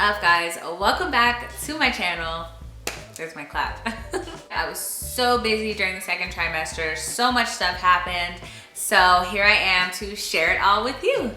up, guys? Welcome back to my channel. There's my clap. I was so busy during the second trimester. So much stuff happened. So here I am to share it all with you.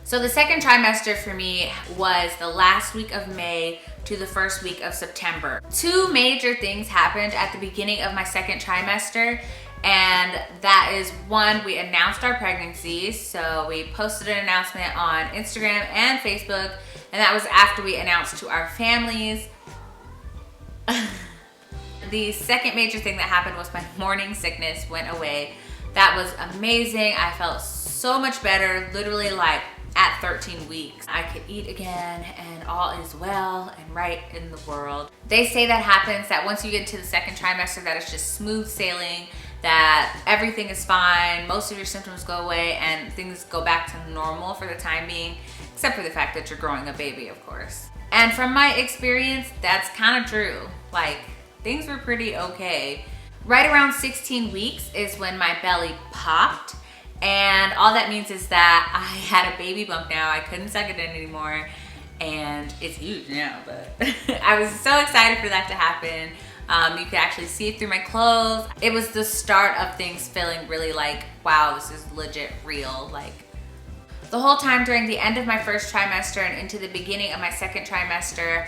So the second trimester for me was the last week of May to the first week of September. Two major things happened at the beginning of my second trimester, and that is one, we announced our pregnancy. So we posted an announcement on Instagram and Facebook, and that was after we announced to our families. The second major thing that happened was my morning sickness went away. That was amazing. I felt so much better, literally like at 13 weeks. I could eat again and all is well and right in the world. They say that happens, that once you get into the second trimester, that it's just smooth sailing, that everything is fine, most of your symptoms go away and things go back to normal for the time being, except for the fact that you're growing a baby, of course. And from my experience, that's kind of true. Like, things were pretty okay. Right around 16 weeks is when my belly popped. And all that means is that I had a baby bump now. I couldn't suck it in anymore. And it's huge now, but I was so excited for that to happen. You could actually see it through my clothes. It was the start of things feeling really like, wow, this is legit real. Like, the whole time during the end of my first trimester and into the beginning of my second trimester,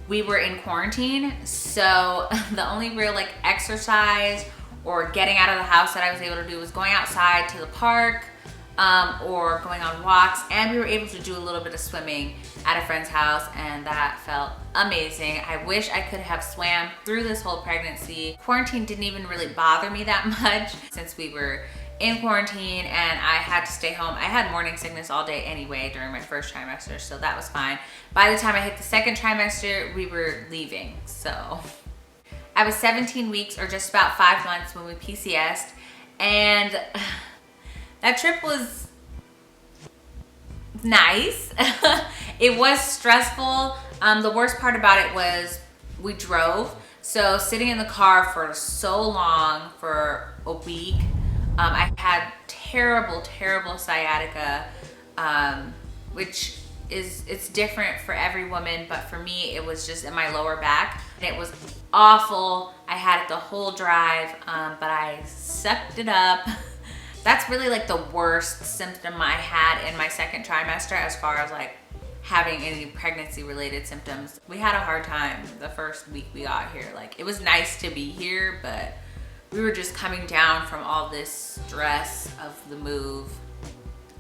we were in quarantine. So the only real like exercise or getting out of the house that I was able to do was going outside to the park or going on walks, and we were able to do a little bit of swimming at a friend's house, and that felt amazing. I wish I could have swam through this whole pregnancy. Quarantine didn't even really bother me that much since we were in quarantine and I had to stay home. I had morning sickness all day anyway during my first trimester, so that was fine. By the time I hit the second trimester, we were leaving, so. I was 17 weeks or just about 5 months when we PCS'd, and that trip was nice. It was stressful. The worst part about it was we drove. So sitting in the car for so long, for a week, I had terrible, terrible sciatica, which it's different for every woman, but for me, it was just in my lower back. It was awful. I had it the whole drive, but I sucked it up. That's really like the worst symptom I had in my second trimester as far as like having any pregnancy related symptoms. We had a hard time the first week we got here. Like, it was nice to be here, but we were just coming down from all this stress of the move.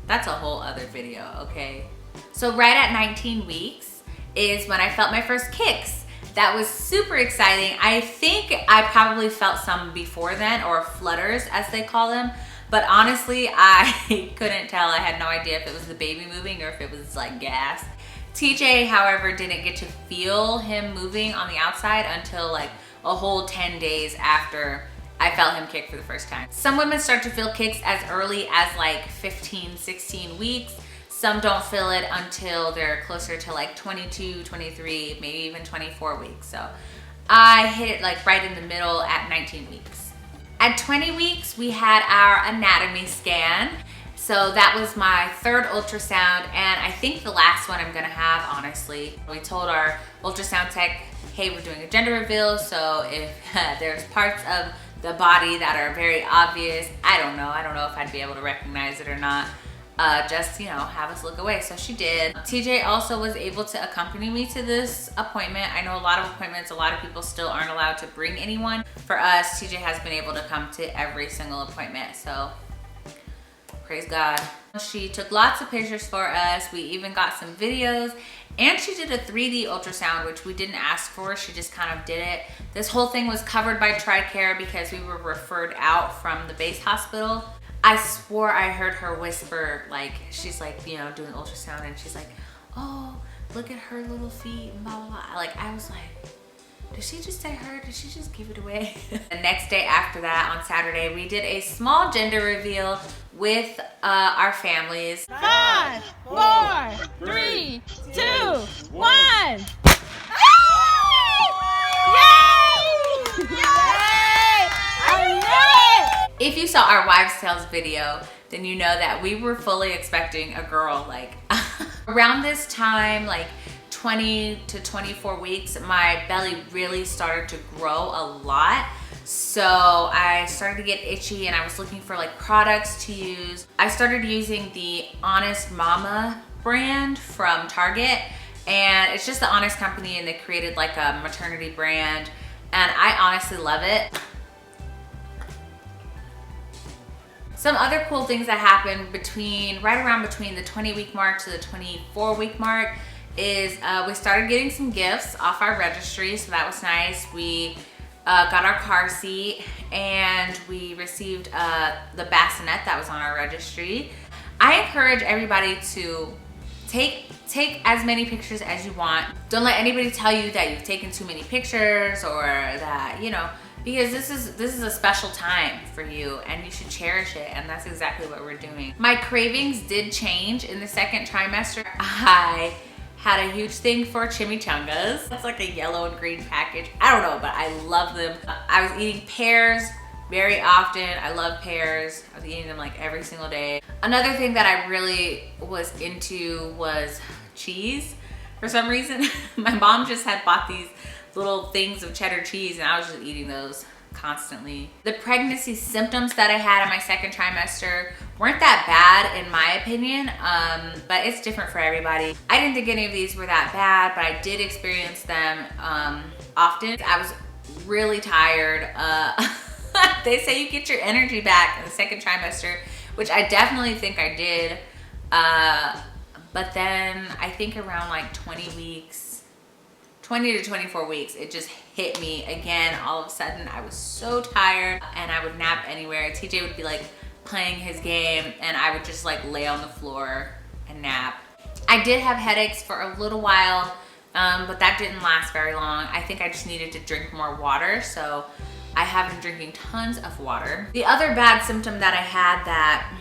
That's a whole other video, okay? So right at 19 weeks is when I felt my first kicks. That was super exciting. I think I probably felt some before then, or flutters as they call them. But honestly, I couldn't tell. I had no idea if it was the baby moving or if it was like gas. TJ, however, didn't get to feel him moving on the outside until like a whole 10 days after I felt him kick for the first time. Some women start to feel kicks as early as like 15, 16 weeks. Some don't feel it until they're closer to like 22, 23, maybe even 24 weeks. So I hit it like right in the middle at 19 weeks. At 20 weeks, we had our anatomy scan. So that was my third ultrasound, and I think the last one I'm gonna have, honestly. We told our ultrasound tech, hey, we're doing a gender reveal, so if there's parts of the body that are very obvious, I don't know if I'd be able to recognize it or not. Just, you know, have us look away. So she did. TJ also was able to accompany me to this appointment. I know a lot of appointments, a lot of people still aren't allowed to bring anyone. For us, TJ has been able to come to every single appointment, so praise God. She took lots of pictures for us. We even got some videos, and she did a 3D ultrasound, which we didn't ask for. She just kind of did it. This whole thing was covered by TRICARE because we were referred out from the base hospital. I swore I heard her whisper, like, she's like, you know, doing ultrasound, and she's like, oh, look at her little feet, and blah, blah, blah. Like, I was like, did she just say her? Did she just give it away? The next day after that, on Saturday, we did a small gender reveal with our families. 5, 4, 3, 2, 1. Yay! Yay! I knew it! If you saw our wives' tales video, then you know that we were fully expecting a girl. Like around this time, like 20 to 24 weeks, my belly really started to grow a lot. So I started to get itchy and I was looking for like products to use. I started using the Honest Mama brand from Target, and it's just the Honest company, and they created like a maternity brand, and I honestly love it. Some other cool things that happened right around between the 20-week mark to the 24-week mark is we started getting some gifts off our registry, so that was nice. We got our car seat, and we received the bassinet that was on our registry. I encourage everybody to take as many pictures as you want. Don't let anybody tell you that you've taken too many pictures, or that, you know, because this is a special time for you and you should cherish it, and that's exactly what we're doing. My cravings did change in the second trimester. I had a huge thing for chimichangas. It's like a yellow and green package. I don't know, but I love them. I was eating pears very often. I love pears. I was eating them like every single day. Another thing that I really was into was cheese. For some reason, my mom just had bought these little things of cheddar cheese, and I was just eating those constantly. The pregnancy symptoms that I had in my second trimester weren't that bad in my opinion, but it's different for everybody. I didn't think any of these were that bad, but I did experience them often. I was really tired. They say you get your energy back in the second trimester, which I definitely think I did. But then I think around like 20 to 24 weeks, it just hit me again. All of a sudden, I was so tired, and I would nap anywhere. TJ would be like playing his game, and I would just like lay on the floor and nap. I did have headaches for a little while, but that didn't last very long. I think I just needed to drink more water, so I have been drinking tons of water. The other bad symptom that I had that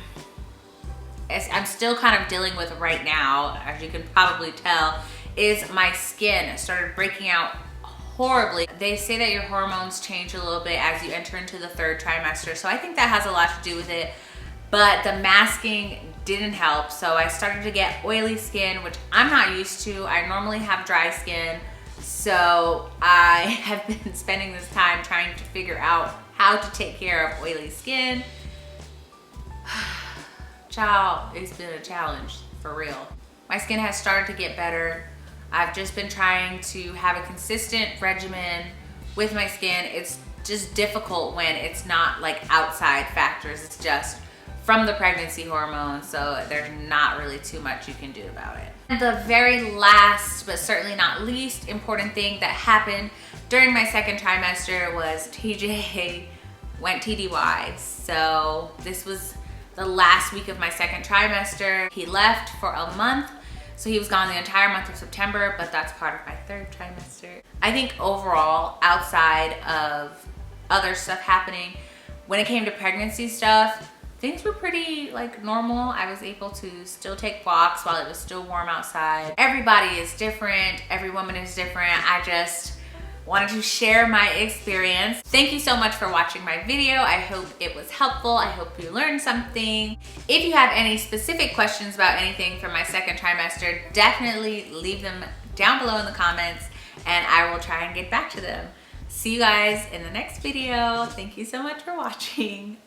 I'm still kind of dealing with right now, as you can probably tell, is my skin started breaking out horribly. They say that your hormones change a little bit as you enter into the third trimester, so I think that has a lot to do with it, but the masking didn't help. So I started to get oily skin, which I'm not used to. I normally have dry skin, so I have been spending this time trying to figure out how to take care of oily skin. Child, it's been a challenge for real. My skin has started to get better. I've just been trying to have a consistent regimen with my skin. It's just difficult when it's not like outside factors. It's just from the pregnancy hormones, so there's not really too much you can do about it. And the very last, but certainly not least important thing that happened during my second trimester was TJ went TDY. So this was the last week of my second trimester. He left for a month. So he was gone the entire month of September, but that's part of my third trimester. I think overall, outside of other stuff happening, when it came to pregnancy stuff, things were pretty like normal. I was able to still take walks while it was still warm outside. Everybody is different. Every woman is different. I just wanted to share my experience. Thank you so much for watching my video. I hope it was helpful. I hope you learned something. If you have any specific questions about anything from my second trimester, definitely leave them down below in the comments, and I will try and get back to them. See you guys in the next video. Thank you so much for watching.